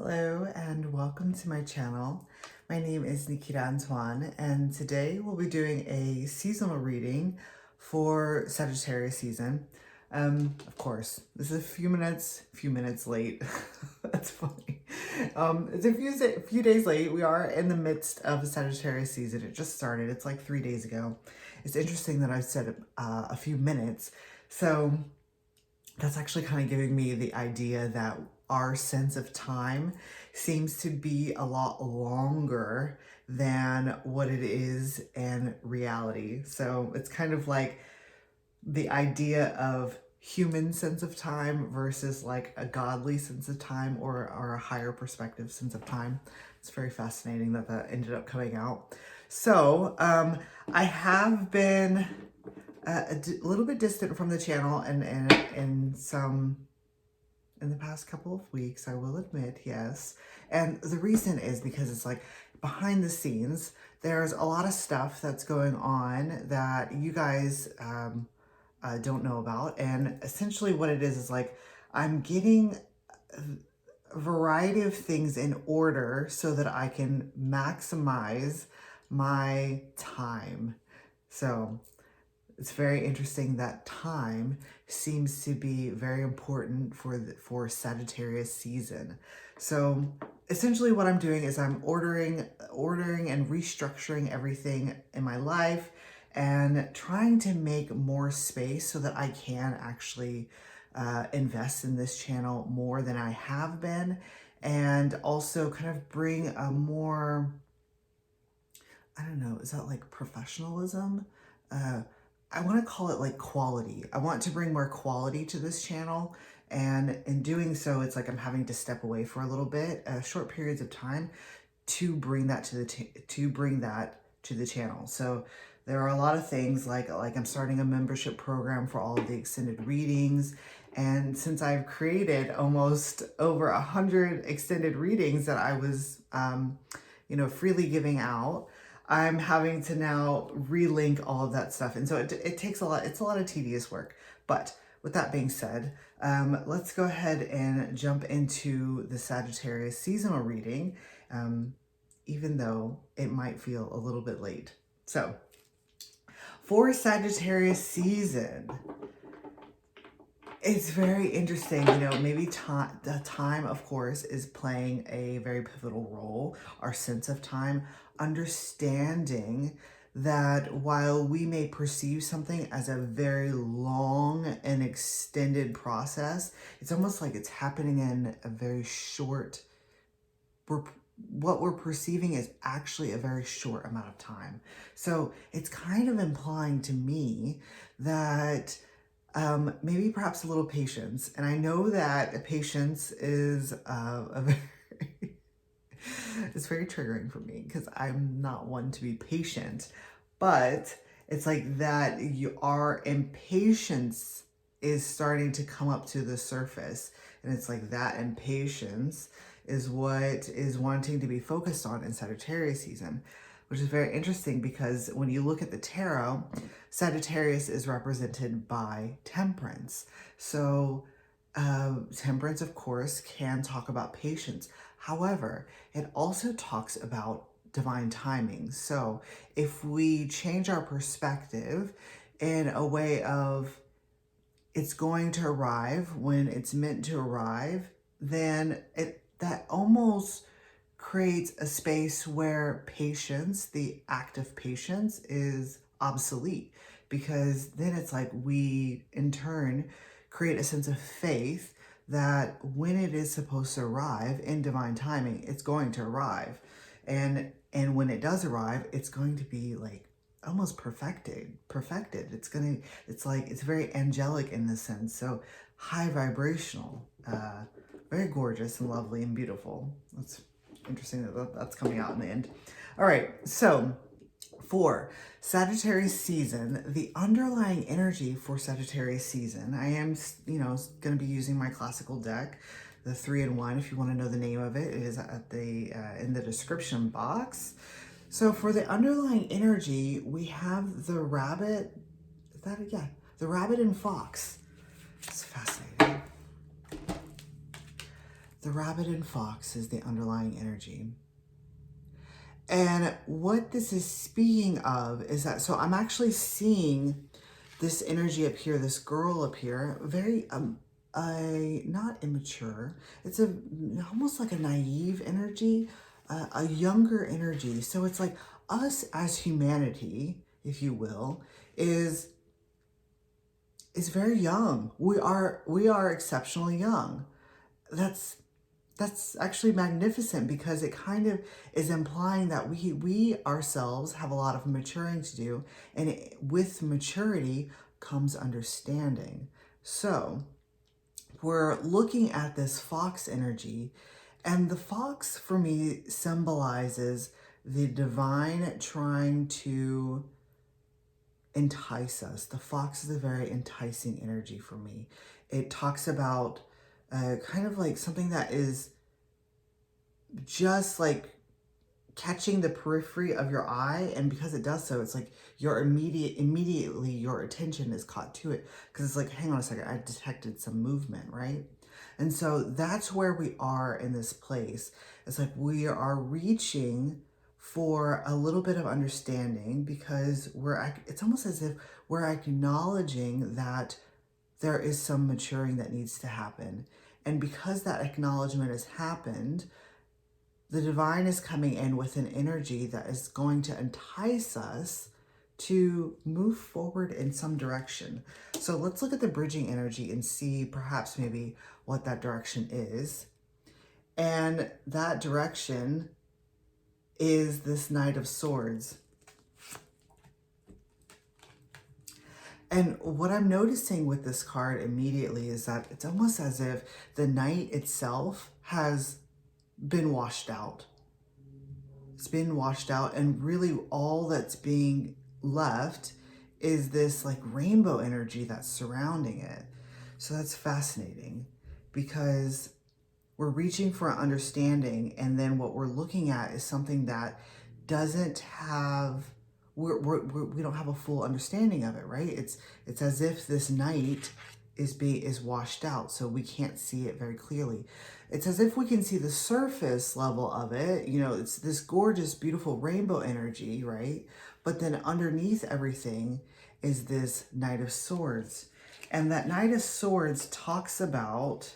Hello and welcome to my channel. My name is Nikita Antoine and today we'll be doing a seasonal reading for Sagittarius season. Of course, this is a few minutes late. That's funny. It's a few days late. We are in the midst of the Sagittarius season. It just started. It's like 3 days ago. It's interesting that I said a few minutes. So that's actually kind of giving me the idea that our sense of time seems to be a lot longer than what it is in reality. So it's kind of like the idea of human sense of time versus like a godly sense of time or a higher perspective sense of time. It's very fascinating that that ended up coming out. So I have been a little bit distant from the channel and in the past couple of weeks, I will admit, yes. And the reason is because it's like behind the scenes, there's a lot of stuff that's going on that you guys don't know about. And essentially what it is like I'm getting a variety of things in order so that I can maximize my time. So it's very interesting that time seems to be very important for Sagittarius season. So essentially what I'm doing is I'm ordering and restructuring everything in my life and trying to make more space so that I can actually invest in this channel more than I have been, and also kind of bring a more, I don't know, is that like professionalism? I want to call it like quality. I want to bring more quality to this channel, and in doing so, it's like I'm having to step away for a little bit, short periods of time, to bring that to the channel. So there are a lot of things like I'm starting a membership program for all of the extended readings, and since I've created almost over 100 extended readings that I was freely giving out, I'm having to now relink all of that stuff. And so it takes a lot, it's a lot of tedious work. But with that being said, let's go ahead and jump into the Sagittarius seasonal reading, even though it might feel a little bit late. So for Sagittarius season, it's very interesting, maybe the time, of course, is playing a very pivotal role, our sense of time, understanding that while we may perceive something as a very long and extended process, it's almost like it's happening in a very short, what we're perceiving is actually a very short amount of time. So it's kind of implying to me that maybe perhaps a little patience. And I know that patience is it's very triggering for me because I'm not one to be patient, but it's like that our impatience is starting to come up to the surface. And it's like that impatience is what is wanting to be focused on in Sagittarius season, which is very interesting because when you look at the tarot, Sagittarius is represented by Temperance. So Temperance, of course, can talk about patience. However, it also talks about divine timing. So if we change our perspective in a way of it's going to arrive when it's meant to arrive, then that almost creates a space where patience, the act of patience, is obsolete, because then it's like we in turn create a sense of faith that when it is supposed to arrive in divine timing, it's going to arrive. And when it does arrive, it's going to be like almost perfected. It's very angelic in this sense. So high vibrational, very gorgeous and lovely and beautiful. That's interesting that that's coming out in the end. All right, so for Sagittarius season, the underlying energy for Sagittarius season, I am, going to be using my classical deck, the 3-in-1. If you want to know the name of it, it is at the in the description box. So for the underlying energy, we have the rabbit. Is that it? Yeah, the rabbit and fox. It's fascinating. the rabbit and fox is the underlying energy. And what this is speaking of is that, so I'm actually seeing this energy up here, this girl up here, very, not immature. It's almost like a naive energy, a younger energy. So it's like us as humanity, if you will, is very young. We are exceptionally young. That's actually magnificent, because it kind of is implying that we ourselves have a lot of maturing to do, and with maturity comes understanding. So we're looking at this fox energy, and the fox for me symbolizes the divine trying to entice us. The fox is a very enticing energy for me. It talks about kind of like something that is just like catching the periphery of your eye, and because it does so, it's like your immediately your attention is caught to it, because it's like, hang on a second, I detected some movement, right? And so that's where we are in this place. It's like we are reaching for a little bit of understanding, because it's almost as if we're acknowledging that there is some maturing that needs to happen. And because that acknowledgement has happened, the divine is coming in with an energy that is going to entice us to move forward in some direction. So let's look at the bridging energy and see perhaps maybe what that direction is. And that direction is this Knight of Swords. And what I'm noticing with this card immediately is that it's almost as if the Knight itself has been washed out. It's been washed out, and really all that's being left is this like rainbow energy that's surrounding it. So that's fascinating, because we're reaching for an understanding, and then what we're looking at is something that doesn't have, we don't have a full understanding of it, right? It's as if this Knight is washed out, so we can't see it very clearly. It's as if we can see the surface level of it. You know, it's this gorgeous, beautiful rainbow energy, right? But then underneath everything is this Knight of Swords. And that Knight of Swords talks about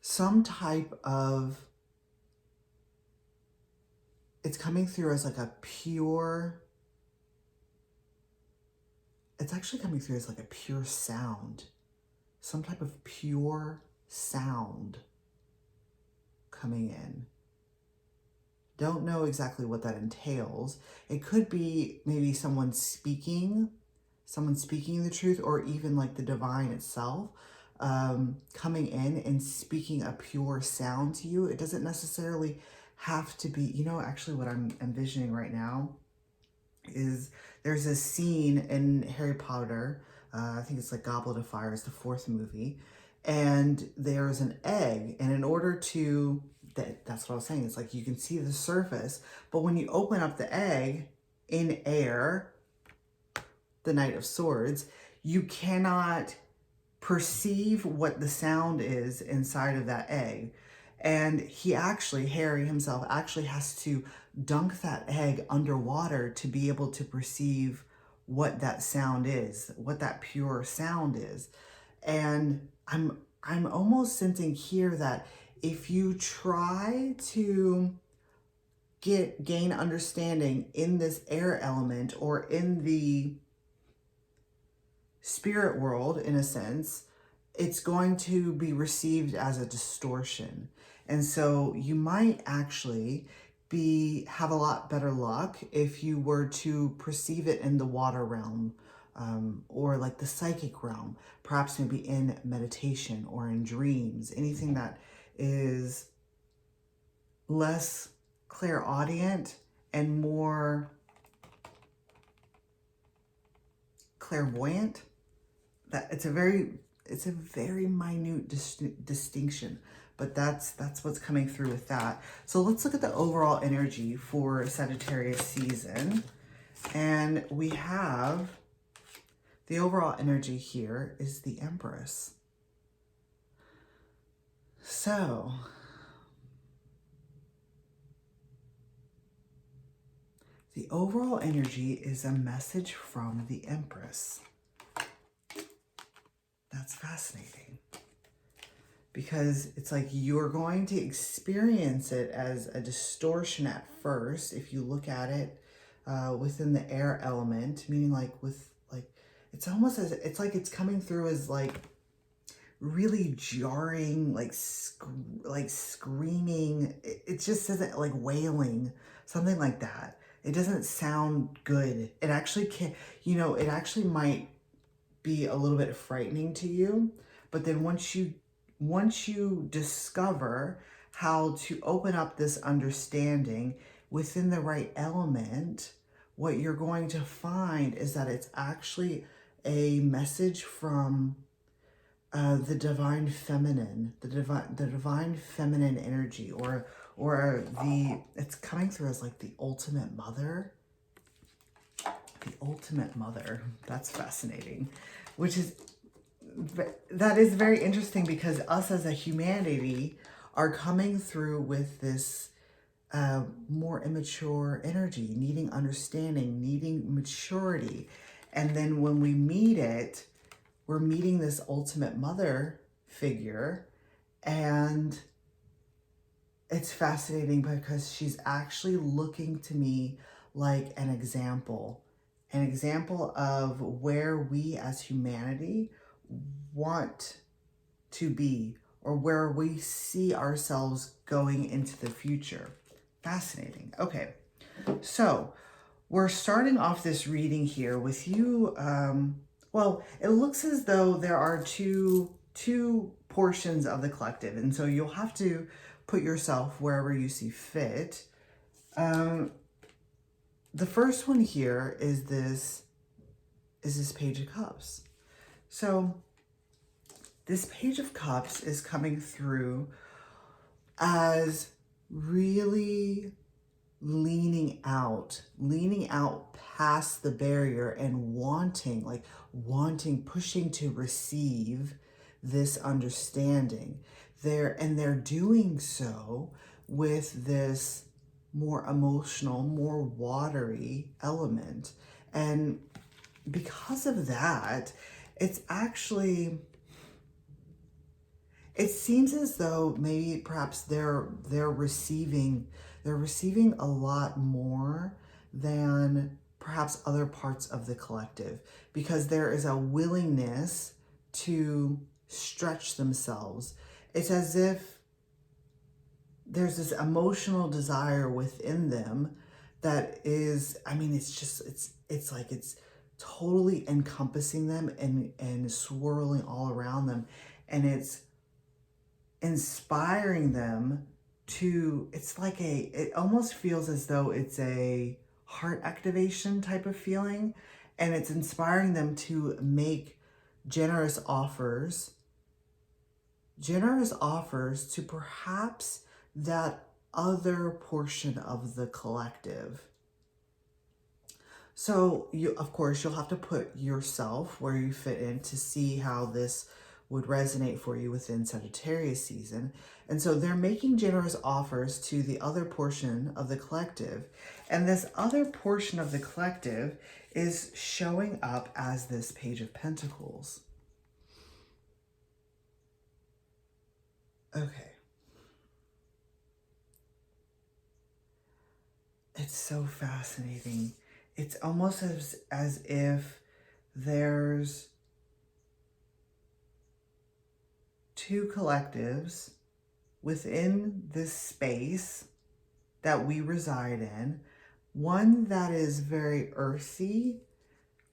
some type of, it's coming through as like a pure, it's actually coming through as like a pure sound. Some type of pure sound coming in. Don't know exactly what that entails. It could be maybe someone speaking the truth, or even like the divine itself coming in and speaking a pure sound to you. It doesn't necessarily have to be, you know, actually what I'm envisioning right now is there's a scene in Harry Potter, I think it's like Goblet of Fire is the 4th movie, and there's an egg, and in order to, that's what I was saying, it's like you can see the surface, but when you open up the egg in air, the Knight of Swords, you cannot perceive what the sound is inside of that egg. And Harry himself actually has to dunk that egg underwater to be able to perceive what that sound is, what that pure sound is. And I'm almost sensing here that if you try to gain understanding in this air element, or in the spirit world, in a sense, it's going to be received as a distortion. And so you might actually have a lot better luck if you were to perceive it in the water realm, or like the psychic realm, perhaps maybe in meditation or in dreams, anything that is less clairaudient and more clairvoyant. That it's a very minute distinction, but that's what's coming through with that. So let's look at the overall energy for Sagittarius season. And we have the overall energy here is the Empress. So, the overall energy is a message from the Empress. That's fascinating. Because it's like you're going to experience it as a distortion at first if you look at it within the air element, meaning like it's almost as it's like it's coming through as like really jarring, like screaming. It just isn't like wailing, something like that. It doesn't sound good. It actually can, it actually might be a little bit frightening to you, but then once you discover how to open up this understanding within the right element, what you're going to find is that it's actually a message from the divine feminine, the divine feminine energy, or it's coming through as like the ultimate mother. The ultimate mother. That's fascinating, that is very interesting because us as a humanity are coming through with this more immature energy, needing understanding, needing maturity. And then when we meet it, we're meeting this ultimate mother figure, and it's fascinating because she's actually looking to me like an example of where we as humanity want to be, or where we see ourselves going into the future. Fascinating. Okay, so we're starting off this reading here with you. Well, it looks as though there are two portions of the collective, and so you'll have to put yourself wherever you see fit. The first one here is this Page of Cups. So this Page of Cups is coming through as really leaning out past the barrier and wanting, pushing to receive this understanding. They're doing so with this more emotional, more watery element. And because of that, it's actually, it seems as though maybe perhaps they're receiving a lot more than perhaps other parts of the collective, because there is a willingness to stretch themselves. It's as if there's this emotional desire within them that is, I mean, it's like it's totally encompassing them and swirling all around them, and it's inspiring them to, it's like it almost feels as though it's a heart activation type of feeling, and it's inspiring them to make generous offers to perhaps that other portion of the collective. So of course, you'll have to put yourself where you fit in to see how this would resonate for you within Sagittarius season. And so they're making generous offers to the other portion of the collective. And this other portion of the collective is showing up as this Page of Pentacles. Okay. It's so fascinating. It's almost as if there's two collectives within this space that we reside in. One that is very earthy,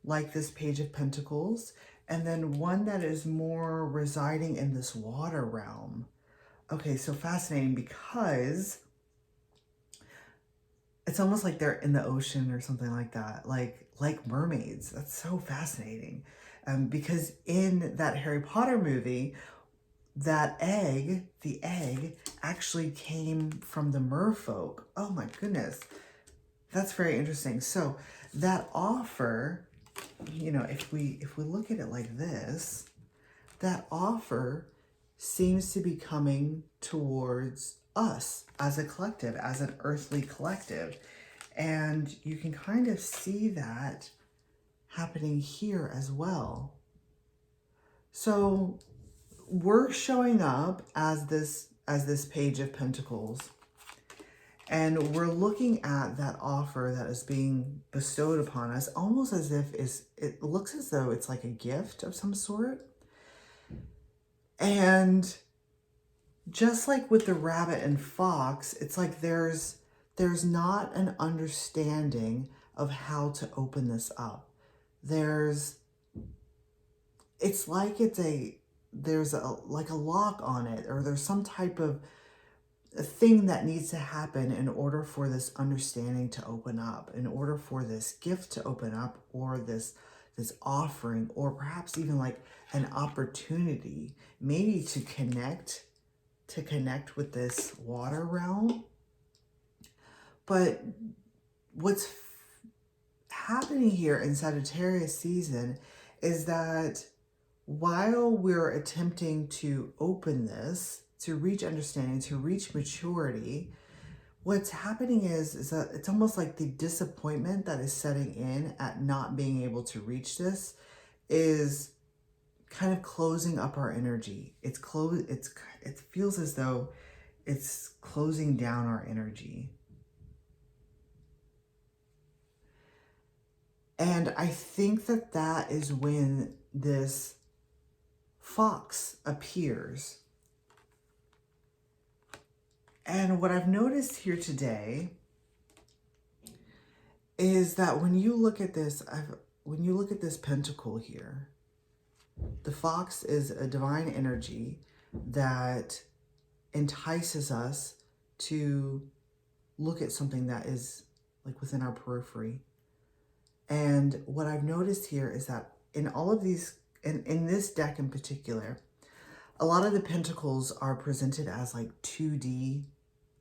like this Page of Pentacles, and then one that is more residing in this water realm. Okay, so fascinating, because it's almost like they're in the ocean or something like that, like mermaids. That's so fascinating. Because in that Harry Potter movie, the egg actually came from the merfolk. Oh my goodness. That's very interesting. So that offer, if we look at it like this, that offer seems to be coming towards us as a collective, as an earthly collective. And you can kind of see that happening here as well. So we're showing up as this Page of Pentacles, and we're looking at that offer that is being bestowed upon us, almost as if it looks as though it's like a gift of some sort. And just like with the rabbit and fox, it's like there's not an understanding of how to open this up. It's like there's like a lock on it, or there's some type of a thing that needs to happen in order for this understanding to open up, in order for this gift to open up, or this offering, or perhaps even like an opportunity, maybe to connect with this water realm. But what's happening here in Sagittarius season is that while we're attempting to open this, to reach understanding, to reach maturity, what's happening is that it's almost like the disappointment that is setting in at not being able to reach this is kind of closing up our energy. It feels as though it's closing down our energy. And I think that is when this fox appears. And what I've noticed here today is that when you look at this pentacle here, the fox is a divine energy that entices us to look at something that is like within our periphery. And what I've noticed here is that in all of these, in this deck in particular, a lot of the pentacles are presented as like 2D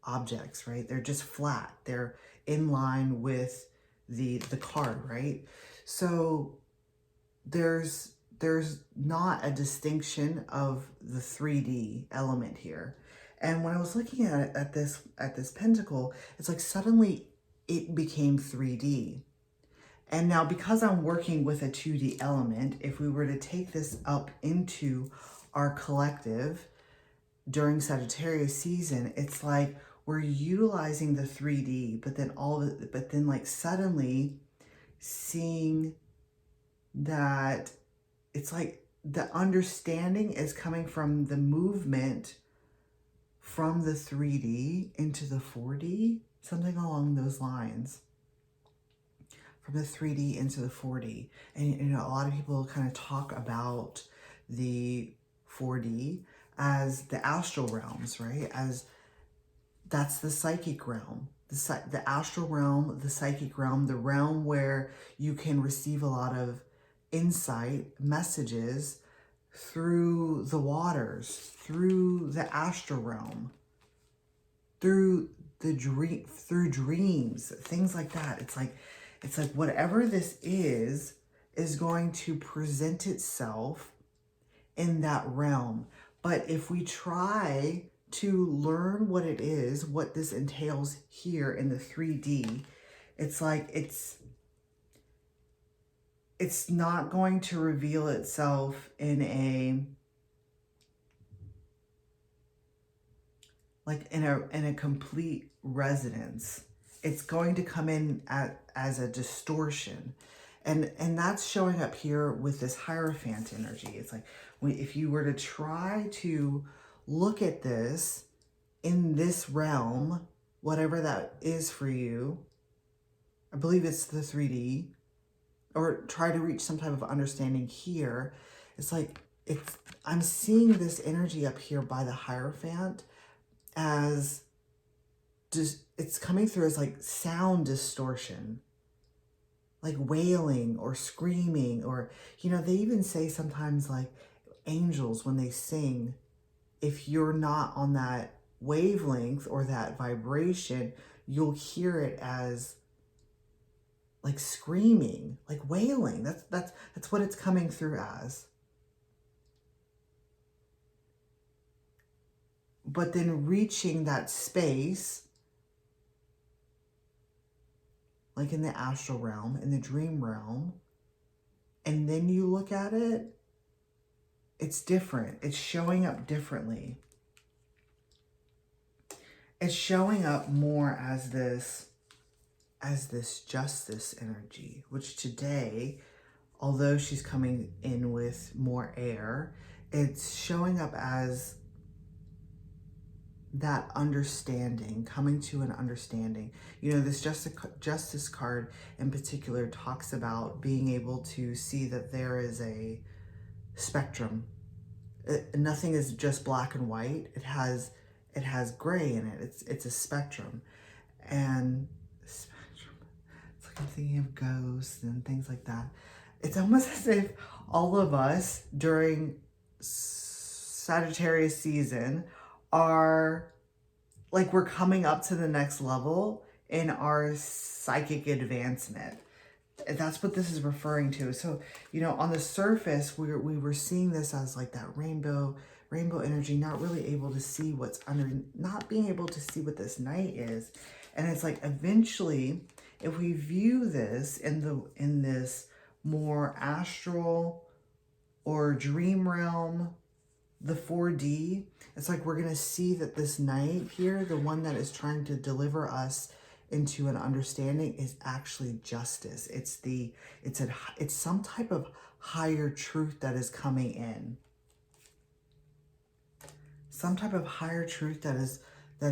objects, right? They're just flat. They're in line with the card, right? So there's not a distinction of the 3D element here. And when I was looking at this pentacle, it's like suddenly it became 3D. And now because I'm working with a 2D element, if we were to take this up into our collective during Sagittarius season, it's like we're utilizing the 3D, but then like suddenly seeing that it's like the understanding is coming from the movement from the 3D into the 4D, something along those lines. From the 3D into the 4D. And a lot of people kind of talk about the 4D as the astral realms, right? As that's the psychic realm. The astral realm, the psychic realm, the realm where you can receive a lot of insight, messages through the waters, through the astral realm, through dreams, things like that. It's like whatever this is going to present itself in that realm. But if we try to learn what it is, what this entails here in the 3D, it's like it's not going to reveal itself in a complete resonance. It's going to come in as a distortion. And that's showing up here with this Hierophant energy. It's like if you were to try to look at this in this realm, whatever that is for you, I believe it's the 3D, or try to reach some type of understanding here, it's like I'm seeing this energy up here by the Hierophant as just, it's coming through as like sound distortion, like wailing or screaming, or, they even say sometimes like angels, when they sing, if you're not on that wavelength or that vibration, you'll hear it as like screaming, like wailing. That's what it's coming through as. but then reaching that space, like in the astral realm, in the dream realm, and then you look at it, it's different. It's showing up differently. It's showing up more as this justice energy, which today, although she's coming in with more air, it's showing up as that understanding, coming to an understanding. You know, this justice card in particular talks about being able to see that there is a spectrum. Nothing is just black and white. It has gray in it. It's a spectrum. And spectrum, it's like I'm thinking of ghosts and things like that. It's almost as if all of us during Sagittarius season are like we're coming up to the next level in our psychic advancement. That's what this is referring to. So, you know, on the surface, we were seeing this as like that rainbow energy, not really able to see what's under, not being able to see what this night is. And it's like eventually, if we view this in this more astral or dream realm, the 4D, it's like we're going to see that this night here, the one that is trying to deliver us into an understanding, is actually justice. It's some type of higher truth that is coming in. Some type of higher truth that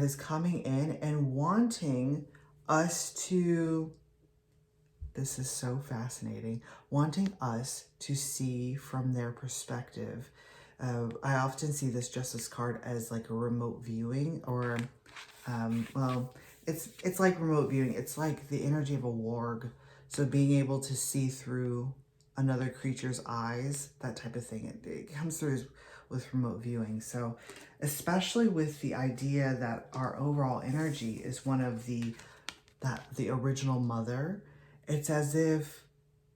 is coming in and wanting us to, this is so fascinating, wanting us to see from their perspective. I often see this justice card as like a remote viewing, or well, it's like remote viewing. It's like the energy of a warg. So being able to see through another creature's eyes, that type of thing. It comes through with remote viewing. So especially with the idea that our overall energy is one of the original mother, it's as if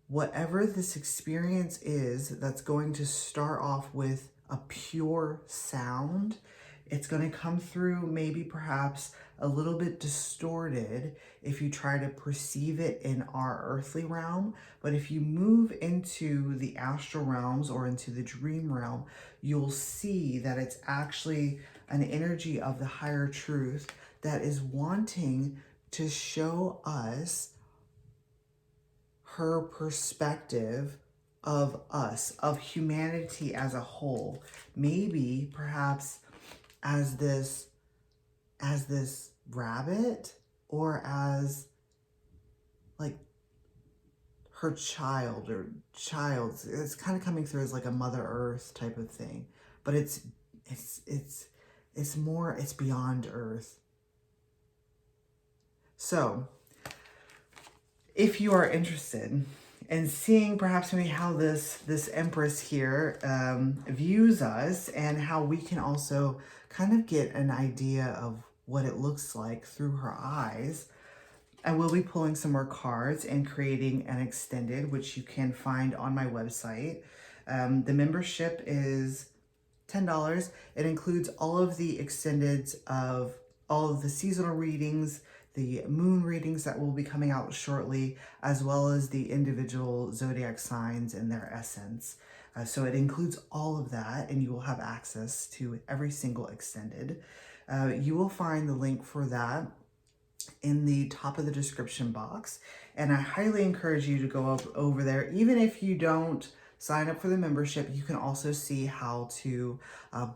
whatever this experience is that's going to start off with a pure sound, it's going to come through maybe perhaps a little bit distorted if you try to perceive it in our earthly realm. But if you move into the astral realms or into the dream realm, you'll see that it's actually an energy of the higher truth that is wanting to show us her perspective of us, of humanity as a whole. Maybe perhaps as this rabbit, or as like her child, it's kind of coming through as like a Mother Earth type of thing. But it's more, it's beyond Earth. So if you are interested in seeing perhaps maybe how this Empress here views us, and how we can also kind of get an idea of what it looks like through her eyes, I will be pulling some more cards and creating an extended, which you can find on my website. The membership is $10. It includes all of the extendeds of all of the seasonal readings, the moon readings that will be coming out shortly, as well as the individual zodiac signs and their essence. So it includes all of that, and you will have access to every single extended. You will find the link for that in the top of the description box. And I highly encourage you to go over there. Even if you don't sign up for the membership, you can also see how to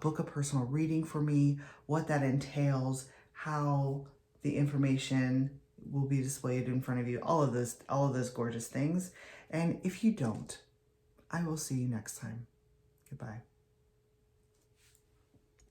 book a personal reading for me, what that entails, how the information will be displayed in front of you, all of those gorgeous things. And if you don't, I will see you next time. Goodbye.